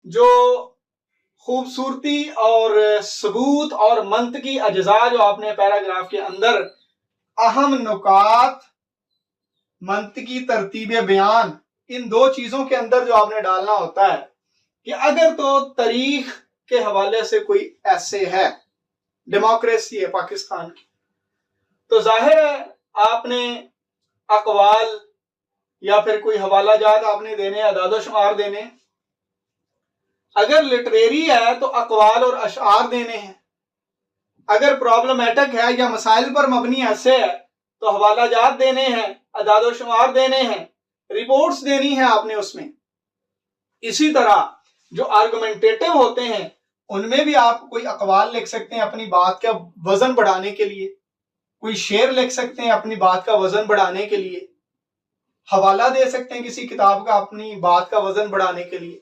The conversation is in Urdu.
جو خوبصورتی اور ثبوت اور منطقی اجزاء جو آپ نے پیراگراف کے اندر اہم نکات، منطقی ترتیب بیان، ان دو چیزوں کے اندر جو آپ نے ڈالنا ہوتا ہے کہ اگر تو تاریخ کے حوالے سے کوئی ایسے ہے، ڈیموکریسی ہے پاکستان کی، تو ظاہر ہے آپ نے اقوال یا پھر کوئی حوالہ جات آپ نے دینے، اعداد و شمار دینے۔ اگر لٹریری ہے تو اقوال اور اشعار دینے ہیں، اگر پرابلمیٹک ہے یا مسائل پر مبنی ایسے ہے تو حوالہ جات دینے ہیں، اعداد و شمار دینے ہیں، رپورٹس دینی ہے آپ نے اس میں۔ اسی طرح جو آرگومنٹیٹو ہوتے ہیں ان میں بھی آپ کوئی اقوال لکھ سکتے ہیں اپنی بات کا وزن بڑھانے کے لیے، کوئی شعر لکھ سکتے ہیں اپنی بات کا وزن بڑھانے کے لیے، حوالہ دے سکتے ہیں کسی کتاب کا اپنی بات کا وزن بڑھانے کے لیے۔